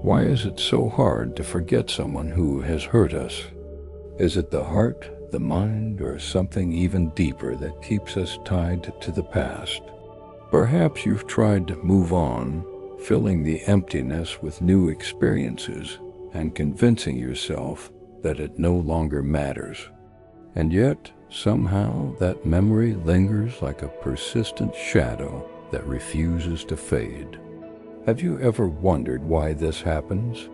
Why is it so hard to forget someone who has hurt us? Is it the heart, the mind, or something even deeper that keeps us tied to the past? Perhaps you've tried to move on, filling the emptiness with new experiences and convincing yourself that it no longer matters. And yet, somehow, that memory lingers like a persistent shadow that refuses to fade. Have you ever wondered why this happens?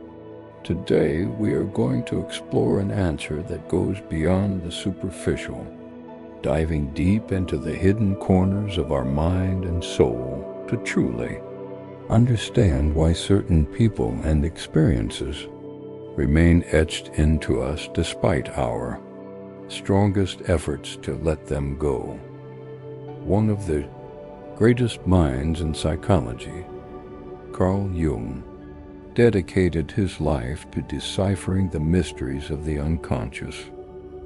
Today, we are going to explore an answer that goes beyond the superficial, diving deep into the hidden corners of our mind and soul to truly understand why certain people and experiences remain etched into us despite our strongest efforts to let them go. One of the greatest minds in psychology, Carl Jung, dedicated his life to deciphering the mysteries of the unconscious.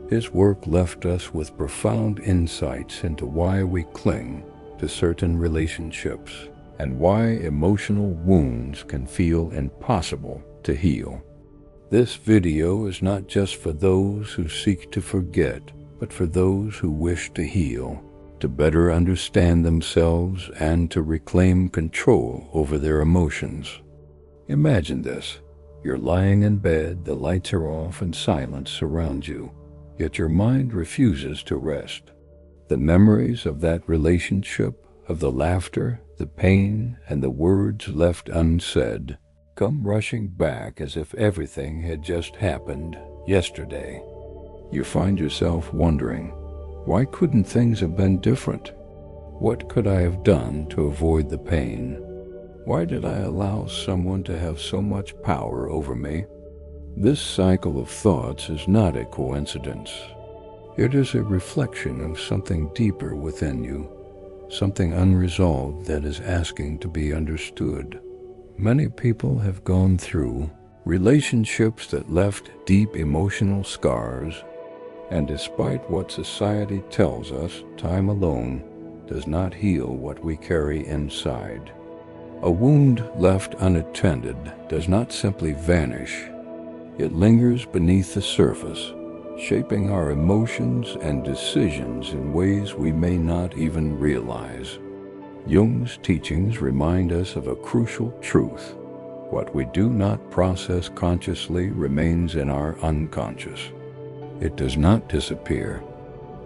His work left us with profound insights into why we cling to certain relationships and why emotional wounds can feel impossible to heal. This video is not just for those who seek to forget, but for those who wish to heal, to better understand themselves and to reclaim control over their emotions. Imagine this. You're lying in bed, the lights are off and silence surrounds you, yet your mind refuses to rest. The memories of that relationship, of the laughter, the pain, and the words left unsaid, come rushing back as if everything had just happened yesterday. You find yourself wondering, why couldn't things have been different? What could I have done to avoid the pain? Why did I allow someone to have so much power over me? This cycle of thoughts is not a coincidence. It is a reflection of something deeper within you, something unresolved that is asking to be understood. Many people have gone through relationships that left deep emotional scars, and despite what society tells us, time alone does not heal what we carry inside. A wound left unattended does not simply vanish. It lingers beneath the surface, shaping our emotions and decisions in ways we may not even realize. Jung's teachings remind us of a crucial truth. What we do not process consciously remains in our unconscious. It does not disappear.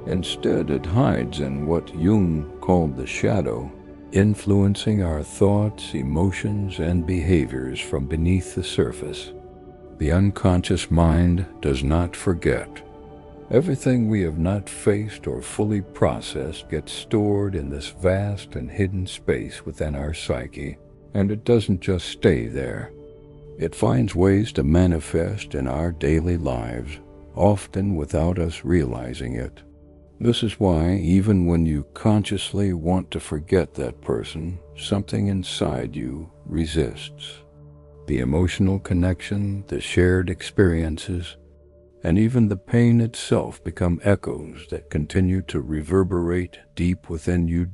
Instead, it hides in what Jung called the shadow, influencing our thoughts, emotions, and behaviors from beneath the surface. The unconscious mind does not forget. Everything we have not faced or fully processed gets stored in this vast and hidden space within our psyche, and it doesn't just stay there. It finds ways to manifest in our daily lives, often without us realizing it. This is why, even when you consciously want to forget that person, something inside you resists. The emotional connection, the shared experiences, and even the pain itself become echoes that continue to reverberate deep within you.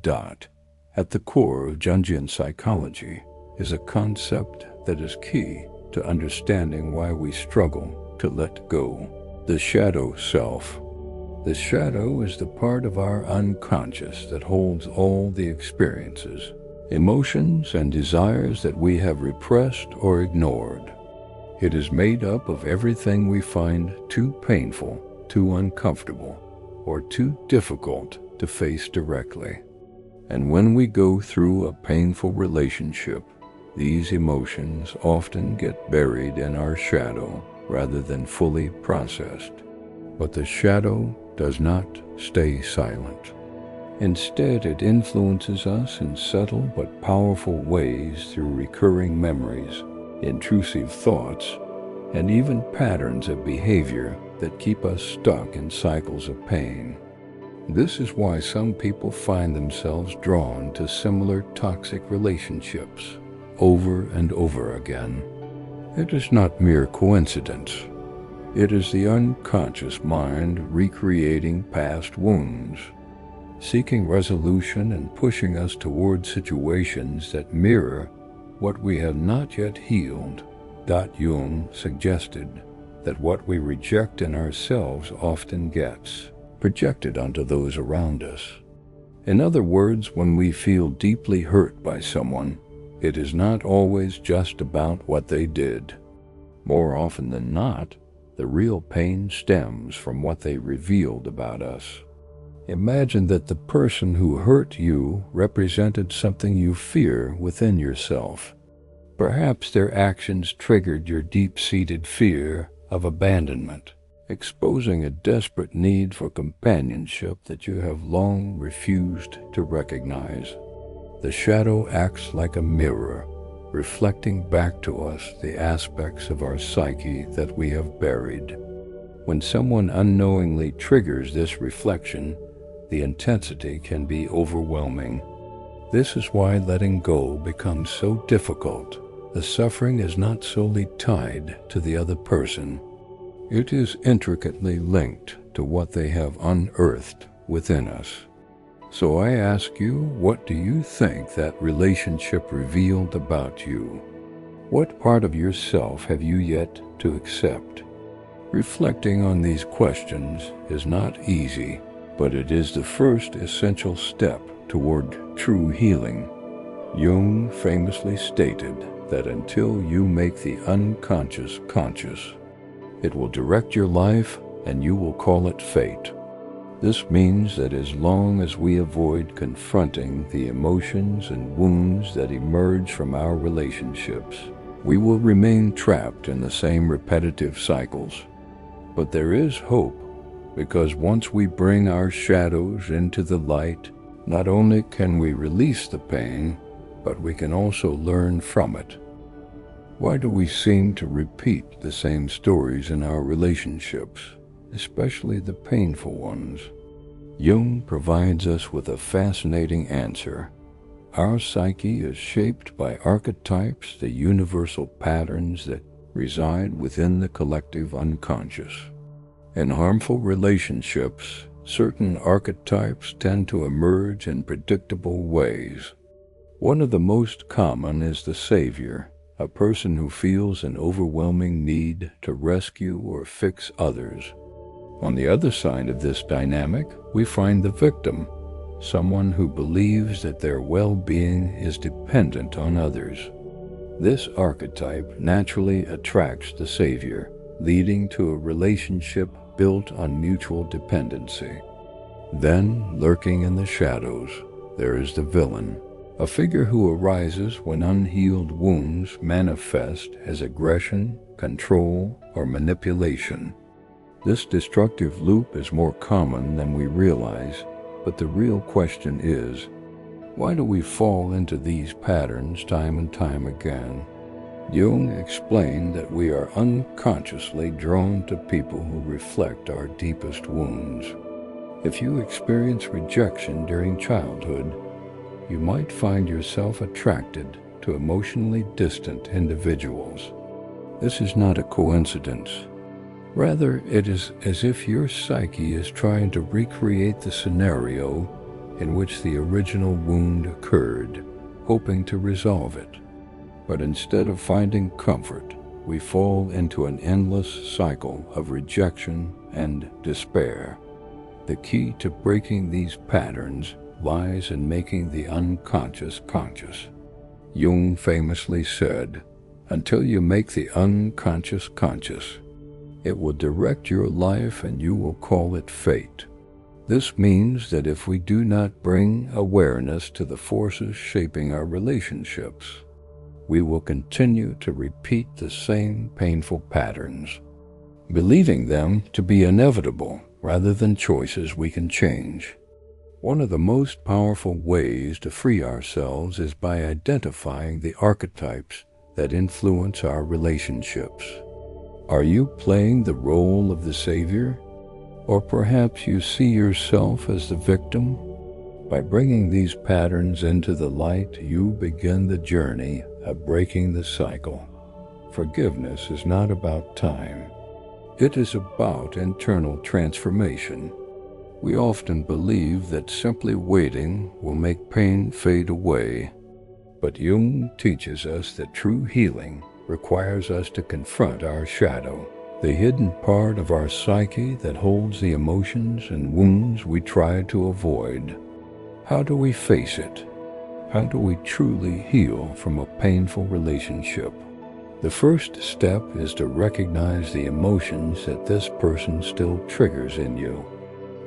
At the core of Jungian psychology is a concept that is key to understanding why we struggle to let go: the shadow self. The shadow is the part of our unconscious that holds all the experiences, emotions, and desires that we have repressed or ignored. It is made up of everything we find too painful, too uncomfortable, or too difficult to face directly. And when we go through a painful relationship, these emotions often get buried in our shadow rather than fully processed. But the shadow does not stay silent. Instead, it influences us in subtle but powerful ways through recurring memories, intrusive thoughts, and even patterns of behavior that keep us stuck in cycles of pain. This is why some people find themselves drawn to similar toxic relationships over and over again. It is not mere coincidence. It is the unconscious mind recreating past wounds, seeking resolution and pushing us toward situations that mirror what we have not yet healed. Jung suggested that what we reject in ourselves often gets projected onto those around us. In other words, when we feel deeply hurt by someone, it is not always just about what they did. More often than not, the real pain stems from what they revealed about us. Imagine that the person who hurt you represented something you fear within yourself. Perhaps their actions triggered your deep-seated fear of abandonment, exposing a desperate need for companionship that you have long refused to recognize. The shadow acts like a mirror, reflecting back to us the aspects of our psyche that we have buried. When someone unknowingly triggers this reflection, the intensity can be overwhelming. This is why letting go becomes so difficult. The suffering is not solely tied to the other person. It is intricately linked to what they have unearthed within us. So I ask you, what do you think that relationship revealed about you? What part of yourself have you yet to accept? Reflecting on these questions is not easy, but it is the first essential step toward true healing. Jung famously stated that until you make the unconscious conscious, it will direct your life and you will call it fate. This means that as long as we avoid confronting the emotions and wounds that emerge from our relationships, we will remain trapped in the same repetitive cycles. But there is hope, because once we bring our shadows into the light, not only can we release the pain, but we can also learn from it. Why do we seem to repeat the same stories in our relationships, especially the painful ones? Jung provides us with a fascinating answer. Our psyche is shaped by archetypes, the universal patterns that reside within the collective unconscious. In harmful relationships, certain archetypes tend to emerge in predictable ways. One of the most common is the savior, a person who feels an overwhelming need to rescue or fix others. On the other side of this dynamic, we find the victim, someone who believes that their well-being is dependent on others. This archetype naturally attracts the savior, leading to a relationship built on mutual dependency. Then, lurking in the shadows, there is the villain, a figure who arises when unhealed wounds manifest as aggression, control, or manipulation. This destructive loop is more common than we realize, but the real question is, why do we fall into these patterns time and time again? Jung explained that we are unconsciously drawn to people who reflect our deepest wounds. If you experience rejection during childhood, you might find yourself attracted to emotionally distant individuals. This is not a coincidence. Rather, it is as if your psyche is trying to recreate the scenario in which the original wound occurred, hoping to resolve it. But instead of finding comfort, we fall into an endless cycle of rejection and despair. The key to breaking these patterns lies in making the unconscious conscious. Jung famously said, "Until you make the unconscious conscious, it will direct your life and you will call it fate." This means that if we do not bring awareness to the forces shaping our relationships, we will continue to repeat the same painful patterns, believing them to be inevitable rather than choices we can change. One of the most powerful ways to free ourselves is by identifying the archetypes that influence our relationships. Are you playing the role of the savior? Or perhaps you see yourself as the victim? By bringing these patterns into the light, you begin the journey of breaking the cycle. Forgiveness is not about time. It is about internal transformation. We often believe that simply waiting will make pain fade away, but Jung teaches us that true healing requires us to confront our shadow, the hidden part of our psyche that holds the emotions and wounds we try to avoid. How do we face it? How do we truly heal from a painful relationship? The first step is to recognize the emotions that this person still triggers in you.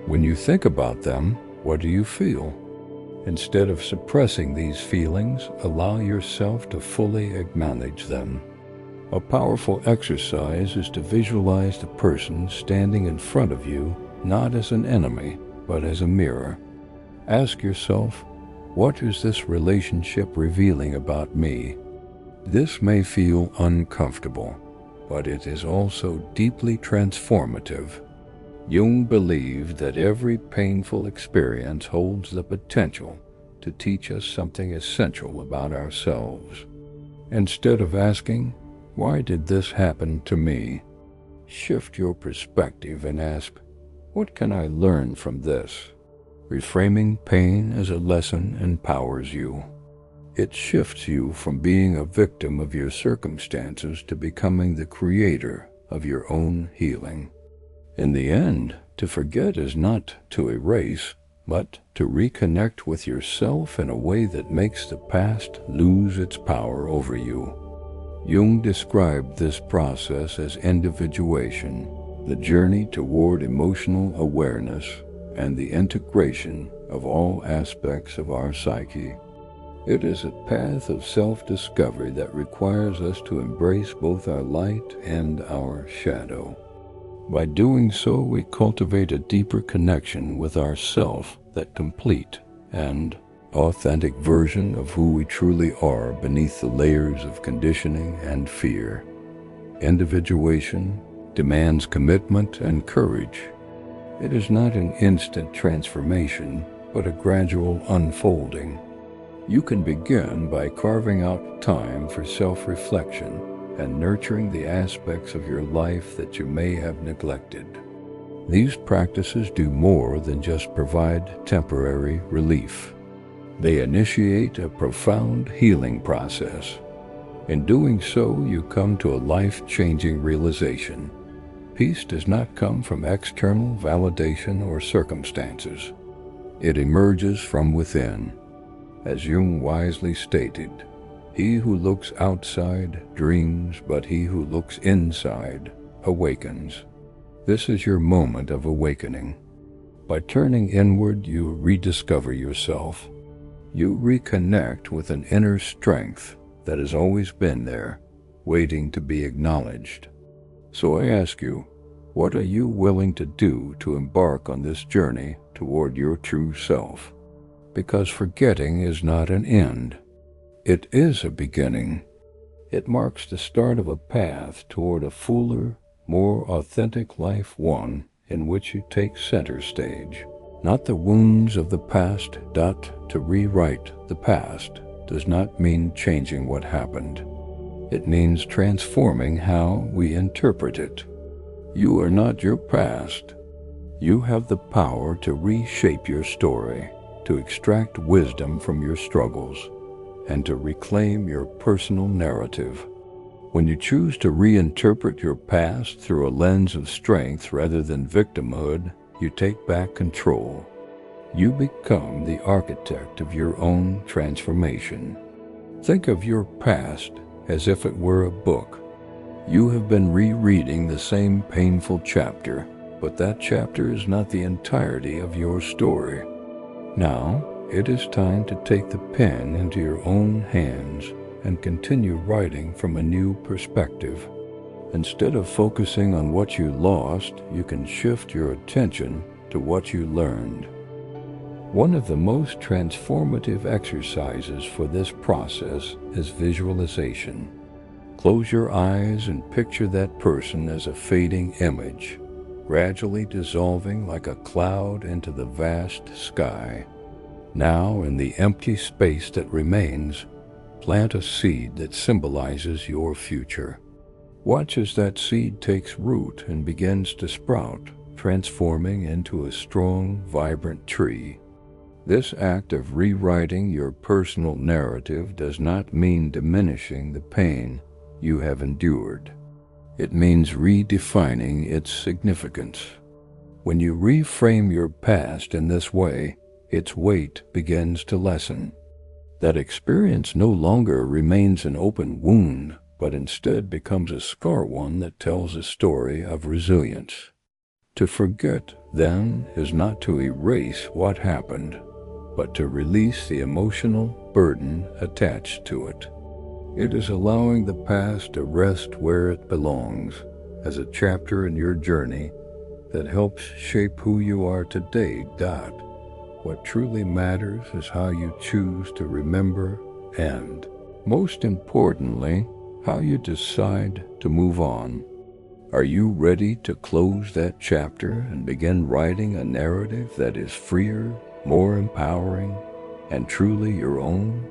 When you think about them, what do you feel? Instead of suppressing these feelings, allow yourself to fully acknowledge them. A powerful exercise is to visualize the person standing in front of you not as an enemy, but as a mirror. Ask yourself, what is this relationship revealing about me? This may feel uncomfortable, but it is also deeply transformative. Jung believed that every painful experience holds the potential to teach us something essential about ourselves. Instead of asking, "Why did this happen to me?" shift your perspective and ask, "What can I learn from this?" Reframing pain as a lesson empowers you. It shifts you from being a victim of your circumstances to becoming the creator of your own healing. In the end, to forget is not to erase, but to reconnect with yourself in a way that makes the past lose its power over you. Jung described this process as individuation, the journey toward emotional awareness and the integration of all aspects of our psyche. It is a path of self-discovery that requires us to embrace both our light and our shadow. By doing so, we cultivate a deeper connection with ourself, that complete and authentic version of who we truly are beneath the layers of conditioning and fear. Individuation demands commitment and courage. It is not an instant transformation, but a gradual unfolding. You can begin by carving out time for self-reflection and nurturing the aspects of your life that you may have neglected. These practices do more than just provide temporary relief. They initiate a profound healing process. In doing so, you come to a life-changing realization. Peace does not come from external validation or circumstances. It emerges from within. As Jung wisely stated, "He who looks outside dreams, but he who looks inside awakens." This is your moment of awakening. By turning inward, you rediscover yourself. You reconnect with an inner strength that has always been there, waiting to be acknowledged. So I ask you, what are you willing to do to embark on this journey toward your true self? Because forgetting is not an end. It is a beginning. It marks the start of a path toward a fuller, more authentic life, one in which you take center stage. Not the wounds of the past. To rewrite the past does not mean changing what happened. It means transforming how we interpret it. You are not your past. You have the power to reshape your story, to extract wisdom from your struggles, and to reclaim your personal narrative. When you choose to reinterpret your past through a lens of strength rather than victimhood, you take back control. You become the architect of your own transformation. Think of your past as if it were a book. You have been rereading the same painful chapter, but that chapter is not the entirety of your story. Now, it is time to take the pen into your own hands and continue writing from a new perspective. Instead of focusing on what you lost, you can shift your attention to what you learned. One of the most transformative exercises for this process is visualization. Close your eyes and picture that person as a fading image, gradually dissolving like a cloud into the vast sky. Now, in the empty space that remains, plant a seed that symbolizes your future. Watch as that seed takes root and begins to sprout, transforming into a strong, vibrant tree. This act of rewriting your personal narrative does not mean diminishing the pain. you have endured. It means redefining its significance. When you reframe your past in this way, its weight begins to lessen. That experience no longer remains an open wound, but instead becomes a scar one that tells a story of resilience. To forget, then, is not to erase what happened, but to release the emotional burden attached to it. It is allowing the past to rest where it belongs, as a chapter in your journey that helps shape who you are today. What truly matters is how you choose to remember and, most importantly, how you decide to move on. Are you ready to close that chapter and begin writing a narrative that is freer, more empowering, and truly your own?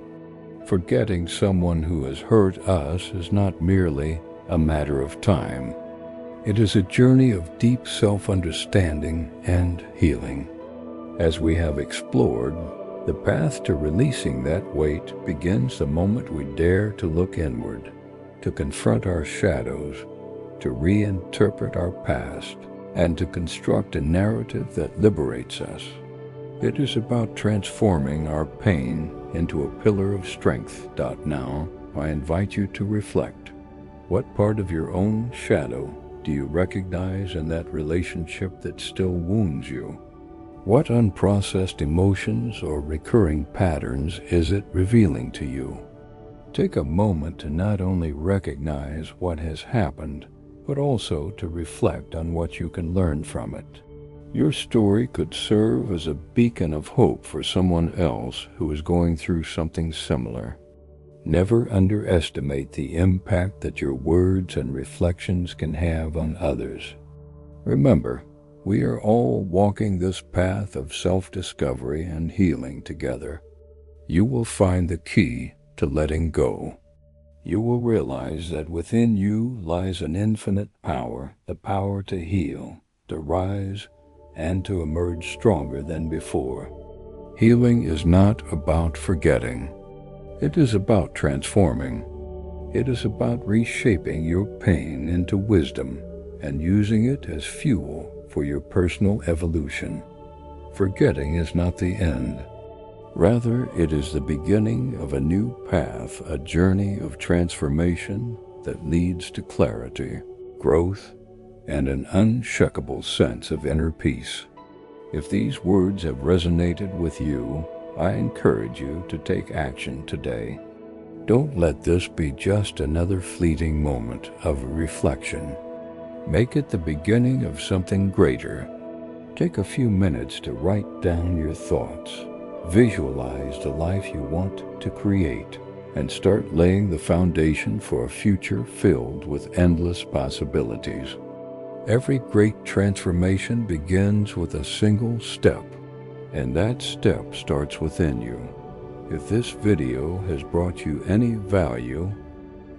Forgetting someone who has hurt us is not merely a matter of time. It is a journey of deep self-understanding and healing. As we have explored, the path to releasing that weight begins the moment we dare to look inward, to confront our shadows, to reinterpret our past, and to construct a narrative that liberates us. It is about transforming our pain into a pillar of strength. Now, I invite you to reflect. What part of your own shadow do you recognize in that relationship that still wounds you? What unprocessed emotions or recurring patterns is it revealing to you? Take a moment to not only recognize what has happened, but also to reflect on what you can learn from it. Your story could serve as a beacon of hope for someone else who is going through something similar. Never underestimate the impact that your words and reflections can have on others. Remember, we are all walking this path of self-discovery and healing together. You will find the key to letting go. You will realize that within you lies an infinite power, the power to heal, to rise, and to emerge stronger than before. Healing is not about forgetting. It is about transforming. It is about reshaping your pain into wisdom and using it as fuel for your personal evolution. Forgetting is not the end. Rather, it is the beginning of a new path, a journey of transformation that leads to clarity, growth, and an unshakable sense of inner peace. If these words have resonated with you, I encourage you to take action today. Don't let this be just another fleeting moment of reflection. Make it the beginning of something greater. Take a few minutes to write down your thoughts. Visualize the life you want to create, and start laying the foundation for a future filled with endless possibilities. Every great transformation begins with a single step, and that step starts within you. If this video has brought you any value,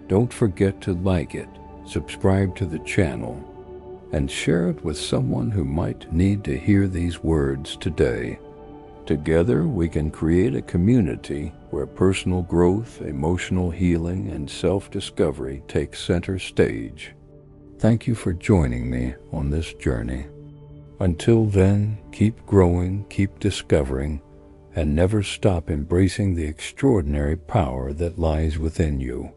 don't forget to like it, subscribe to the channel, and share it with someone who might need to hear these words today. Together, we can create a community where personal growth, emotional healing, and self-discovery take center stage. Thank you for joining me on this journey. Until then, keep growing, keep discovering, and never stop embracing the extraordinary power that lies within you.